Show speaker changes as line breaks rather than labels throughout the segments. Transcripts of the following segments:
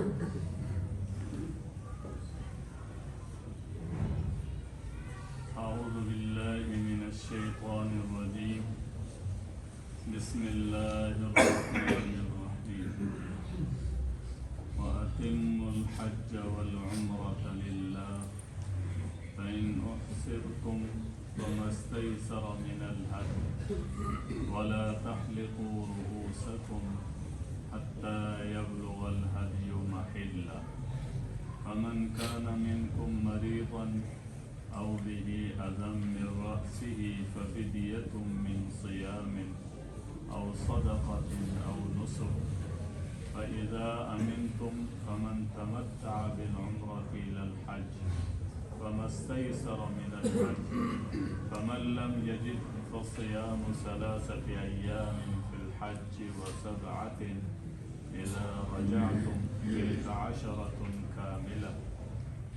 أعوذ بالله من الشيطان الرجيم. بسم الله الرحمن الرحيم. وأتموا الحج والعمرة لله فإن أحصرتم فما استيسر من الهدي ولا تحلقوا رؤوسكم حتى يبلغ الهدي محله فمن كان منكم مريضا أو به أذى من رأسه ففدية من صيام أو صدقة أو نسك فإذا أمنتم فمن تمتع بالعمرة إلى الحج فما استيسر من الحج فمن لم يجد فصيام 3 أيام في الحج و7 إذا رجعتم تلك 10 كاملة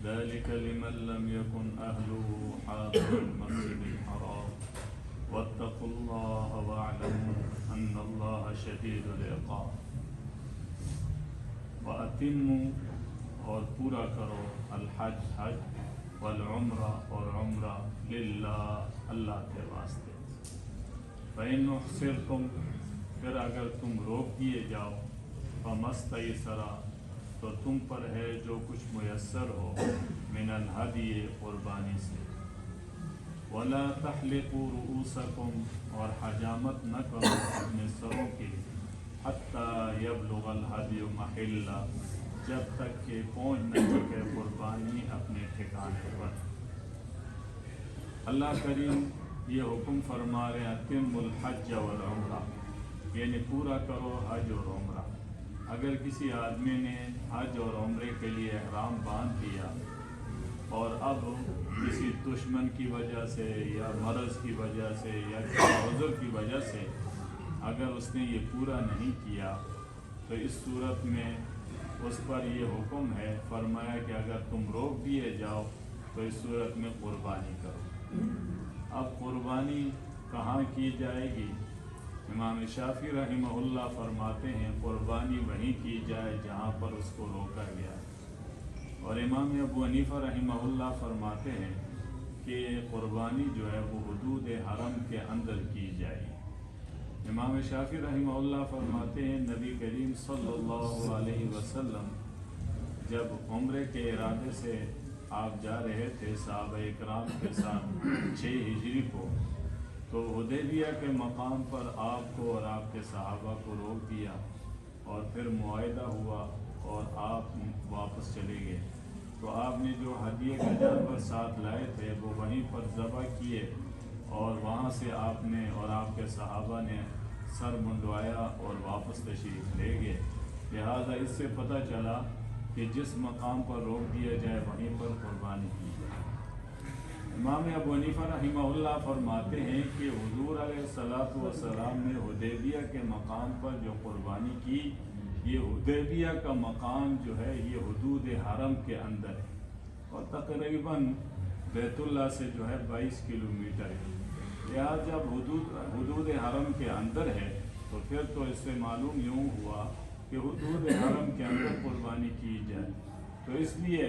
ذلك لمن لم يكن أهله حاضر المسجد الحرام واتقوا الله واعلموا أن الله شديد العقاب. وأتموا اور پورا کرو الحج حج والعمرہ اور عمرہ للہ اللہ کے واسطے. فإن أحصرتم پھر اگر تم روک دیے جاؤ فما استيسر تو تم پر ہے جو کچھ میسر ہو من الہدی قربانی سے. ولا تحلقوا رؤوسکم اور حجامت نہ کرو اپنے سروں کی حتی یبلغ الہدی محلہ جب تک کہ پہنچ نہ چکے قربانی اپنے ٹھکانے پر. اللہ کریم یہ حکم فرما رہے اتم الحج والعمرہ یعنی پورا کرو حج اور عمرہ. اگر کسی آدمی نے حج اور عمرے کے لیے احرام باندھ دیا اور اب کسی دشمن کی وجہ سے یا مرض کی وجہ سے یا کسی عذر کی وجہ سے اگر اس نے یہ پورا نہیں کیا تو اس صورت میں اس پر یہ حکم ہے فرمایا کہ اگر تم روک دیے جاؤ تو اس صورت میں قربانی کرو. اب قربانی کہاں کی جائے گی؟ امام شافعی رحمہ اللہ فرماتے ہیں قربانی وہیں کی جائے جہاں پر اس کو روکا گیا. اور امام ابو حنیفہ رحمہ اللہ فرماتے ہیں کہ قربانی جو ہے وہ حدود حرم کے اندر کی جائے. امام شافعی رحمہ اللہ فرماتے ہیں نبی کریم صلی اللہ علیہ وسلم جب عمرے کے ارادے سے آپ جا رہے تھے صحابہ اکرام کے ساتھ 6 ہجری کو تو حدیبیہ کے مقام پر آپ کو اور آپ کے صحابہ کو روک دیا اور پھر معاہدہ ہوا اور آپ واپس چلے گئے. تو آپ نے جو ہدیے کا جانور ساتھ لائے تھے وہ وہیں پر ذبح کیے اور وہاں سے آپ نے اور آپ کے صحابہ نے سر منڈوایا اور واپس تشریف لے گئے. لہذا اس سے پتہ چلا کہ جس مقام پر روک دیا جائے وہیں پر قربانی کی جائے. امام ابو حنیفہ رحمہ اللہ فرماتے ہیں کہ حضور علیہ الصلوۃ والسلام نے حدیبیہ کے مقام پر جو قربانی کی یہ حدیبیہ کا مقام جو ہے یہ حدود حرم کے اندر ہے اور تقریباً بیت اللہ سے جو ہے 22 کلومیٹر ہے. لہٰذا جب حدود حرم کے اندر ہے تو پھر تو اس سے معلوم یوں ہوا کہ حدود حرم کے اندر قربانی کی جائے. تو اس لیے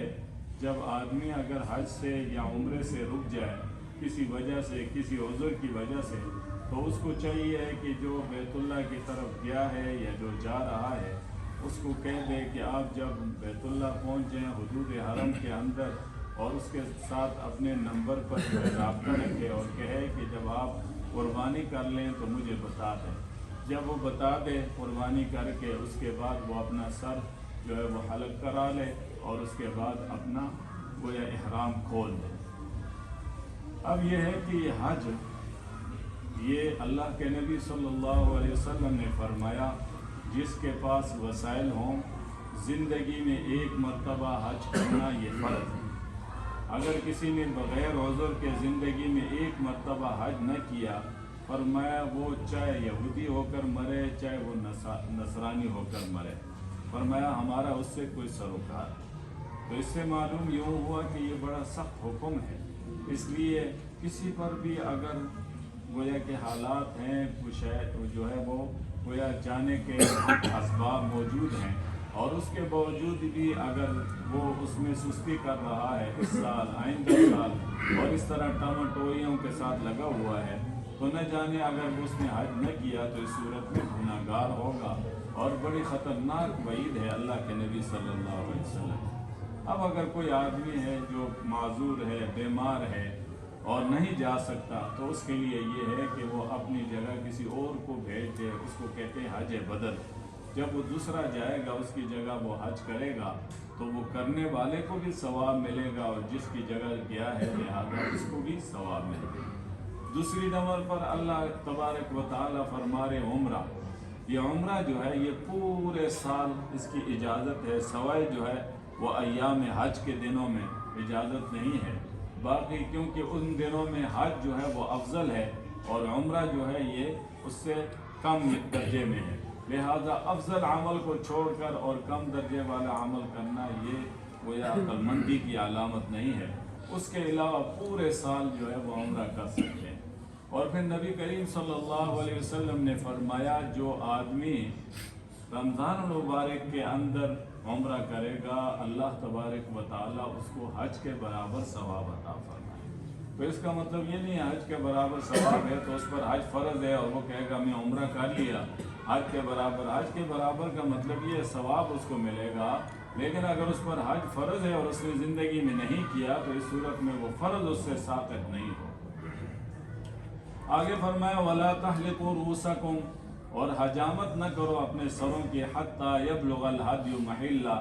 جب آدمی اگر حج سے یا عمرے سے رک جائے کسی وجہ سے کسی عذر کی وجہ سے تو اس کو چاہیے کہ جو بیت اللہ کی طرف گیا ہے یا جو جا رہا ہے اس کو کہہ دے کہ آپ جب بیت اللہ پہنچ جائیں حدود حرم کے اندر اور اس کے ساتھ اپنے نمبر پر جو ہے رابطہ رکھے اور کہے کہ جب آپ قربانی کر لیں تو مجھے بتا دیں. جب وہ بتا دے قربانی کر کے اس کے بعد وہ اپنا سر جو ہے وہ حلق کرا لے اور اس کے بعد اپنا گویا احرام کھول دے. اب یہ ہے کہ یہ حج یہ اللہ کے نبی صلی اللہ علیہ وسلم نے فرمایا جس کے پاس وسائل ہوں زندگی میں ایک مرتبہ حج کرنا یہ فرض ہے. اگر کسی نے بغیر عذر کے زندگی میں ایک مرتبہ حج نہ کیا فرمایا وہ چاہے یہودی ہو کر مرے چاہے وہ نصرانی ہو کر مرے فرمایا ہمارا اس سے کوئی سروکار. تو اس سے معلوم یوں ہوا کہ یہ بڑا سخت حکم ہے. اس لیے کسی پر بھی اگر گویا کہ حالات ہیں جو ہے وہ گویا جانے کے اسباب موجود ہیں اور اس کے باوجود بھی اگر وہ اس میں سستی کر رہا ہے اس سال آئندہ سال اور اس طرح ٹمٹوئیوں کے ساتھ لگا ہوا ہے تو نہ جانے اگر اس نے حج نہ کیا تو اس صورت میں گناہ گار ہوگا، اور بڑی خطرناک وعید ہے اللہ کے نبی صلی اللہ علیہ وسلم۔ اب اگر کوئی آدمی ہے جو معذور ہے، بیمار ہے اور نہیں جا سکتا تو اس کے لیے یہ ہے کہ وہ اپنی جگہ کسی اور کو بھیج دے، اس کو کہتے ہیں حج بدل۔ جب وہ دوسرا جائے گا اس کی جگہ وہ حج کرے گا تو وہ کرنے والے کو بھی ثواب ملے گا اور جس کی جگہ گیا ہے لہٰذا اس کو بھی ثواب ملے گا۔ دوسری نمبر پر اللہ تبارک و تعالیٰ فرما رہے عمرہ، یہ عمرہ جو ہے یہ پورے سال اس کی اجازت ہے، سوائے جو ہے وہ ایام حج کے دنوں میں اجازت نہیں ہے، باقی کیونکہ ان دنوں میں حج جو ہے وہ افضل ہے اور عمرہ جو ہے یہ اس سے کم درجے میں ہے، لہذا افضل عمل کو چھوڑ کر اور کم درجے والا عمل کرنا یہ گویا عقل مندی کی علامت نہیں ہے۔ اس کے علاوہ پورے سال جو ہے وہ عمرہ کر سکتے ہیں۔ اور پھر نبی کریم صلی اللہ علیہ وسلم نے فرمایا جو آدمی رمضان المبارک کے اندر عمرہ کرے گا اللہ تبارک و تعالیٰ اس کو حج کے برابر ثواب عطا فرمائے۔ تو اس کا مطلب یہ نہیں ہے حج کے برابر ثواب ہے تو اس پر حج فرض ہے اور وہ کہے گا میں عمرہ کر لیا حج کے برابر۔ حج کے برابر کا مطلب یہ ثواب اس کو ملے گا، لیکن اگر اس پر حج فرض ہے اور اس نے زندگی میں نہیں کیا تو اس صورت میں وہ فرض اس سے ساقط نہیں ہو۔ آگے فرمایا وَلَا تَحْلِقُوا رُؤُوسَكُمْ، اور حجامت نہ کرو اپنے سروں کی حتیٰ یبلغ الہدی محلہ،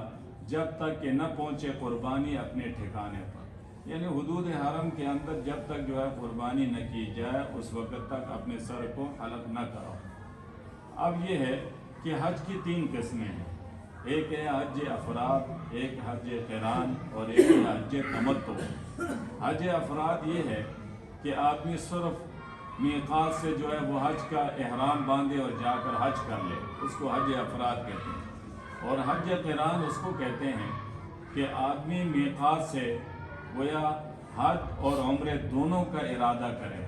جب تک کہ نہ پہنچے قربانی اپنے ٹھکانے پر، یعنی حدود حرم کے اندر جب تک جو ہے قربانی نہ کی جائے اس وقت تک اپنے سر کو حلق نہ کرو۔ اب یہ ہے کہ حج کی تین قسمیں ہیں، ایک ہے حج افراد، ایک حج قران اور ایک ہے حج تمتع۔ حج افراد یہ ہے کہ آدمی صرف میقات سے جو ہے وہ حج کا احرام باندھے اور جا کر حج کر لے، اس کو حج افراد کہتے ہیں۔ اور حج قران اس کو کہتے ہیں کہ آدمی میقات سے گویا حج اور عمرے دونوں کا ارادہ کرے،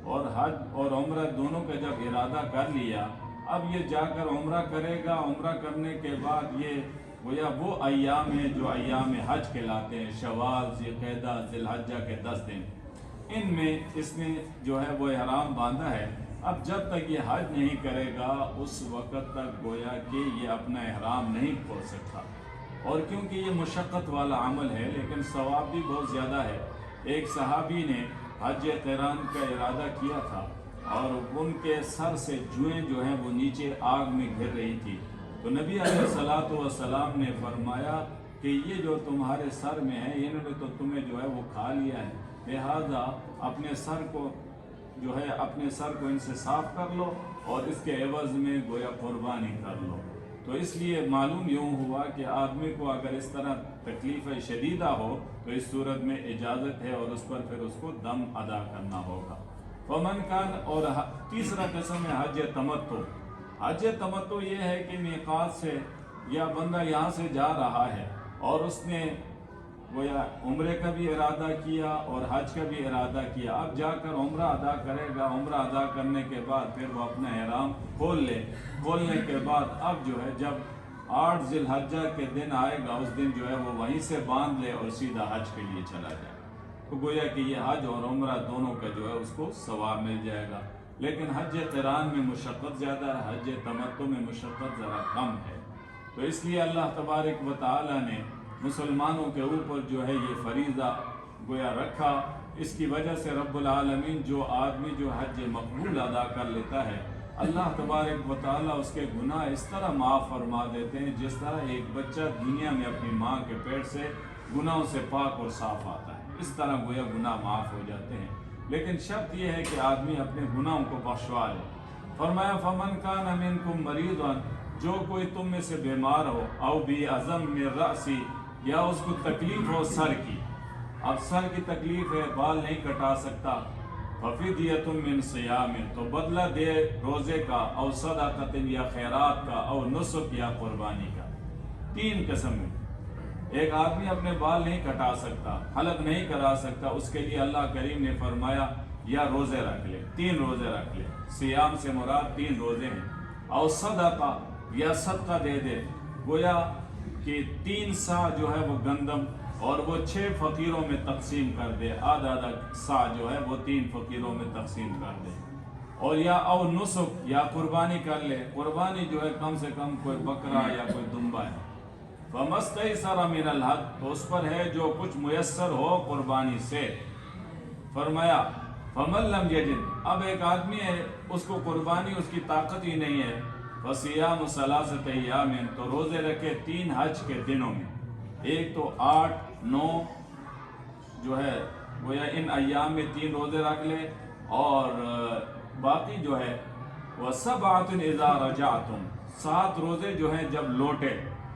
اور حج اور عمرہ دونوں کا جب ارادہ کر لیا اب یہ جا کر عمرہ کرے گا، عمرہ کرنے کے بعد یہ گویا وہ ایام ہیں جو ایام حج کہلاتے ہیں، شوال، ذوالقعدہ، ذی الحجہ کے 10 دن، ان میں اس نے جو ہے وہ احرام باندھا ہے۔ اب جب تک یہ حج نہیں کرے گا اس وقت تک گویا کہ یہ اپنا احرام نہیں کھول سکتا، اور کیونکہ یہ مشقت والا عمل ہے لیکن ثواب بھی بہت زیادہ ہے۔ ایک صحابی نے حج قران کا ارادہ کیا تھا اور ان کے سر سے جوئیں جو ہیں وہ نیچے آگ میں گر رہی تھی، تو نبی علیہ الصلوۃ والسلام نے فرمایا کہ یہ جو تمہارے سر میں ہے انہوں نے تو تمہیں جو ہے وہ کھا لیا ہے، لہذا اپنے سر کو جو ہے اپنے سر کو ان سے صاف کر لو اور اس کے عوض میں گویا قربانی کر لو۔ تو اس لیے معلوم یوں ہوا کہ آدمی کو اگر اس طرح تکلیف شدیدہ ہو تو اس صورت میں اجازت ہے اور اس پر پھر اس کو دم ادا کرنا ہوگا۔ فمن کان، اور تیسرا قسم ہے حج تمتع۔ حج تمتع یہ ہے کہ میقات سے یا بندہ یہاں سے جا رہا ہے اور اس نے گویا عمرے کا بھی ارادہ کیا اور حج کا بھی ارادہ کیا، اب جا کر عمرہ ادا کرے گا، عمرہ ادا کرنے کے بعد پھر وہ اپنا احرام کھول لے، کھولنے کے بعد اب جو ہے جب 8 ذی الحجہ کے دن آئے گا اس دن جو ہے وہ وہیں سے باندھ لے اور سیدھا حج کے لیے چلا جائے، تو گویا کہ یہ حج اور عمرہ دونوں کا جو ہے اس کو ثواب مل جائے گا۔ لیکن حج قران میں مشقت زیادہ ہے، حج تمتع میں مشقت ذرا کم ہے، تو اس لیے اللہ تبارک و تعالی نے مسلمانوں کے اوپر جو ہے یہ فریضہ گویا رکھا۔ اس کی وجہ سے رب العالمین جو آدمی جو حج مقبول ادا کر لیتا ہے اللہ تبارک و تعالیٰ اس کے گناہ اس طرح معاف فرما دیتے ہیں جس طرح ایک بچہ دنیا میں اپنی ماں کے پیٹ سے گناہوں سے پاک اور صاف آتا ہے، اس طرح گویا گناہ معاف ہو جاتے ہیں، لیکن شرط یہ ہے کہ آدمی اپنے گناہوں کو بخشوا لے۔ فرمایا فمن کان منکم مریضا، جو کوئی تم میں سے بیمار ہو، او بی عظم من رأسی، یا اس کو تکلیف ہو سر کی، اب سر کی تکلیف ہے، بال نہیں کٹا سکتا، ففدیۃ من صیام، تو بدلہ دے روزے کا، او صدقۃ یا خیرات کا، او نسک یا قربانی کا۔ 3 قسم میں، ایک آدمی اپنے بال نہیں کٹا سکتا، حلق نہیں کرا سکتا، اس کے لیے اللہ کریم نے فرمایا یا روزے رکھ لے، 3 روزے رکھ لے، صیام سے مراد 3 روزے ہیں، او صدقہ، یا صدقہ دے دے، گویا کہ 3 سا جو ہے وہ گندم اور وہ 6 فقیروں میں تقسیم کر دے، آدھا آدھا سا جو ہے وہ 3 فقیروں میں تقسیم کر دے، اور یا او نسک یا قربانی کر لے، قربانی جو ہے کم سے کم کوئی بکرا یا کوئی دمبا ہے، فَمَسْتَيْسَرَ مِنَ الْحَدْ، تو اس پر ہے جو کچھ میسر ہو قربانی سے۔ فرمایا فَمَن لَّمْ يَجِدْ، اب ایک آدمی ہے اس کو قربانی اس کی طاقت ہی نہیں ہے، فَصِيَامُ ثَلَاثَةِ أَيَّامٍ، تو روزے رکھے 3 حج کے دنوں میں، ایک تو 8، 9 جو ہے گویا ان ایام میں 3 روزے رکھ لے، اور باقی جو ہے وَسَبْعَةٌ إِذَا رَجَعْتُمْ، 7 روزے جو ہیں جب لوٹے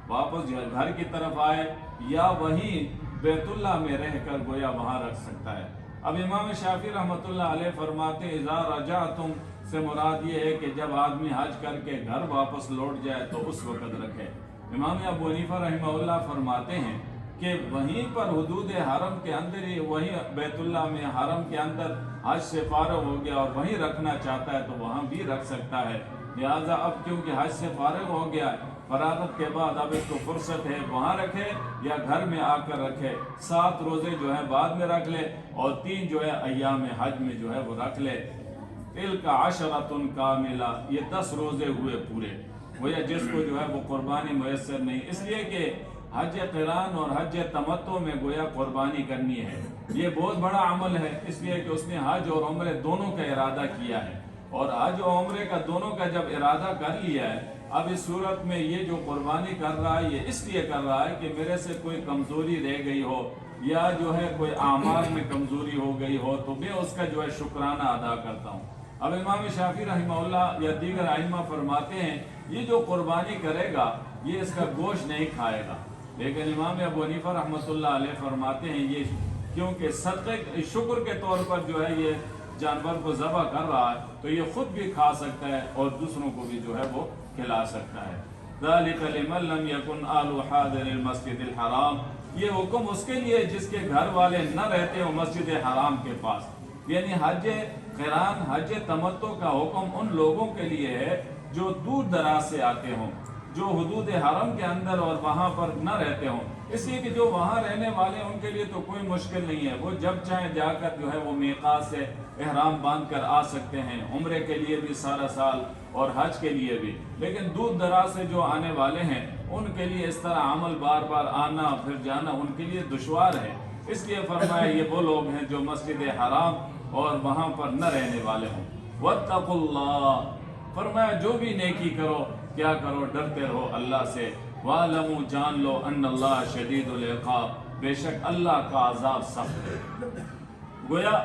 واپس گھر کی طرف آئے یا وہیں بیت اللہ میں رہ کر گویا وہاں رکھ سکتا ہے۔ اب امام شافعی رحمۃ اللہ علیہ فرماتے ہیں اذا رجعتم سے مراد یہ ہے کہ جب آدمی حج کر کے گھر واپس لوٹ جائے تو اس وقت رکھے۔ امام ابو حنیفہ رحمہ اللہ فرماتے ہیں کہ وہیں پر حدود حرم کے اندر ہی، وہیں بیت اللہ میں حرم کے اندر حج سے فارغ ہو گیا اور وہیں رکھنا چاہتا ہے تو وہاں بھی رکھ سکتا ہے، لہٰذا اب کیونکہ حج سے فارغ ہو گیا، فراغت کے بعد اب اس کو فرصت ہے وہاں رکھے یا گھر میں آ کر رکھے، 7 روزے جو ہے بعد میں رکھ لے اور 3 جو ہے ایام حج میں جو ہے وہ رکھ لے۔ تِلْكَ عَشَرَةٌ كَامِلَةٌ، یہ 10 روزے ہوئے پورے، گویا جس کو جو ہے وہ قربانی میسر نہیں، اس لیے کہ حج قران اور حج تمتع میں گویا قربانی کرنی ہے، یہ بہت بڑا عمل ہے، اس لیے کہ اس نے حج اور عمرے دونوں کا ارادہ کیا ہے، اور حج اور عمرے کا دونوں کا جب ارادہ کر لیا ہے، اب اس صورت میں یہ جو قربانی کر رہا ہے یہ اس لیے کر رہا ہے کہ میرے سے کوئی کمزوری رہ گئی ہو یا جو ہے کوئی اعمال میں کمزوری ہو گئی ہو تو میں اس کا جو ہے شکرانہ ادا کرتا ہوں۔ اب امام شافعی رحمہ اللہ یا دیگر ائمہ فرماتے ہیں یہ جو قربانی کرے گا یہ اس کا گوشت نہیں کھائے گا، لیکن امام ابو حنیفہ رحمۃ اللہ علیہ فرماتے ہیں یہ کیونکہ صدقے شکر کے طور پر جو ہے یہ جانور کو ذبح کر رہا ہے تو یہ خود بھی کھا سکتا ہے اور دوسروں کو بھی جو ہے وہ کھلا سکتا ہے۔ ذَلِكَ لِمَن لَّمْ يَكُنْ أَهْلُ حَاضِرِ الْمَسْجِدِ الْحَرَامِ، یہ حکم اس کے لیے جس کے گھر والے نہ رہتے ہوں مسجد حرام کے پاس، یعنی حج قران حج تمتع کا حکم ان لوگوں کے لیے ہے جو دور دراز سے آتے ہوں، جو حدود حرم کے اندر اور وہاں پر نہ رہتے ہوں، اس لیے کہ جو وہاں رہنے والے ان کے لیے تو کوئی مشکل نہیں ہے، وہ جب چاہیں جا کر جو ہے وہ میقات سے احرام باندھ کر آ سکتے ہیں، عمرے کے لیے بھی سارا سال اور حج کے لیے بھی، لیکن دور دراز سے جو آنے والے ہیں ان کے لیے اس طرح عمل بار بار آنا پھر جانا ان کے لیے دشوار ہے، اس لیے فرمایا یہ وہ لوگ ہیں جو مسجد حرام اور وہاں پر نہ رہنے والے ہوں۔ وَاتَّقُوا اللَّهَ، فرمایا جو بھی نیکی کرو کیا کرو ڈرتے رہو اللہ سے، وَاعْلَمُوا، جان لو، أَنَّ اللَّهَ شَدِيدُ الْعِقَابِ، بے شک اللہ کا عذاب سخت ہے۔ گویا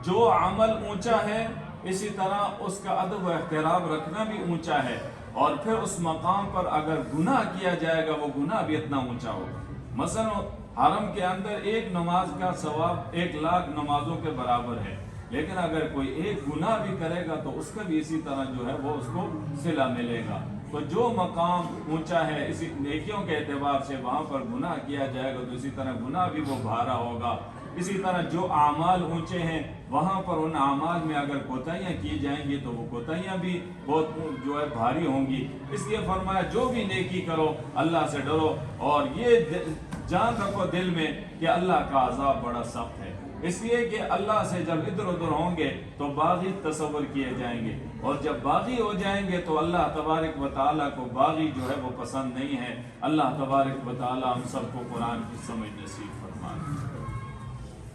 جو عمل اونچا ہے اسی طرح اس کا ادب و احترام رکھنا بھی اونچا ہے، اور پھر اس مقام پر اگر گناہ کیا جائے گا وہ گناہ بھی اتنا اونچا ہوگا۔ مثلا حرم کے اندر ایک نماز کا ثواب 1,00,000 نمازوں کے برابر ہے، لیکن اگر کوئی ایک گناہ بھی کرے گا تو اس کا بھی اسی طرح جو ہے وہ اس کو صلہ ملے گا۔ تو جو مقام اونچا ہے اسی نیکیوں کے اعتبار سے وہاں پر گناہ کیا جائے گا تو اسی طرح گناہ بھی وہ بھارا ہوگا، اسی طرح جو اعمال اونچے ہیں وہاں پر ان اعمال میں اگر کوتاہیاں کی جائیں گی تو وہ کوتاہیاں بھی بہت جو ہے بھاری ہوں گی، اس لیے فرمایا جو بھی نیکی کرو اللہ سے ڈرو اور یہ جان رکھو دل میں کہ اللہ کا عذاب بڑا سخت ہے، اس لیے کہ اللہ سے جب ادھر ادھر ہوں گے تو باغی تصور کیے جائیں گے، اور جب باغی ہو جائیں گے تو اللہ تبارک و تعالیٰ کو باغی جو ہے وہ پسند نہیں ہے۔ اللہ تبارک و تعالیٰ ہم سب کو قرآن کی سمجھ نصیب فرمائے۔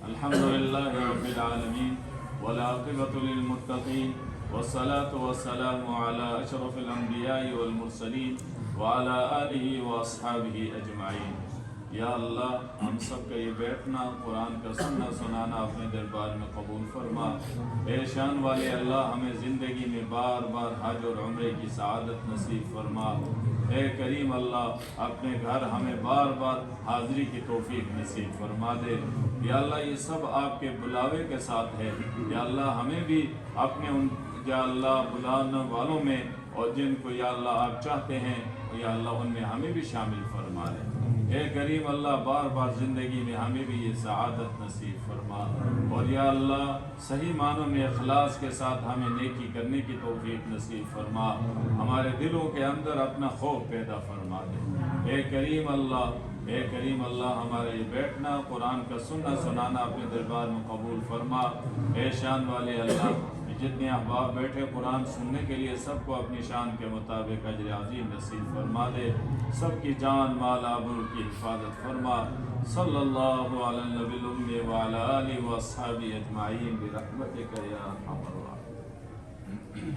الحمدللہ رب العالمین والعاقبۃ للمتقین والصلاة والسلام علی اشرف الانبیاء والمرسلین وعلی آلہ واصحابہ اجمعین۔ یا اللہ ہم سب کا یہ بیٹھنا قرآن کا سننا سنانا اپنے دربار میں قبول فرما، اے شان والے اللہ ہمیں زندگی میں بار بار حج اور عمرے کی سعادت نصیب فرما، اے کریم اللہ اپنے گھر ہمیں بار بار حاضری کی توفیق نصیب فرما دے۔ یا اللہ یہ سب آپ کے بلاوے کے ساتھ ہے، یا اللہ ہمیں بھی اپنے ان یا اللہ بلانے والوں میں اور جن کو یا اللہ آپ چاہتے ہیں یا اللہ ان میں ہمیں بھی شامل فرما لے۔ اے کریم اللہ بار بار زندگی میں ہمیں بھی یہ سعادت نصیب فرما، اور یا اللہ صحیح معنوں میں اخلاص کے ساتھ ہمیں نیکی کرنے کی توفیق نصیب فرما، ہمارے دلوں کے اندر اپنا خوف پیدا فرما دے۔ اے کریم اللہ ہمارے یہ بیٹھنا قرآن کا سنانا اپنے دربار میں قبول فرما۔ اے شان والے اللہ، جتنے احباب بیٹھے قرآن سننے کے لیے سب کو اپنی شان کے مطابق اجر عظیم نصیب فرما دے، سب کی جان مال آبرو کی حفاظت فرما۔ صلی اللہ علی النبی الأمی وعلی آلہ واصحابہ اجمعین برحمتک یا ارحم الراحمین۔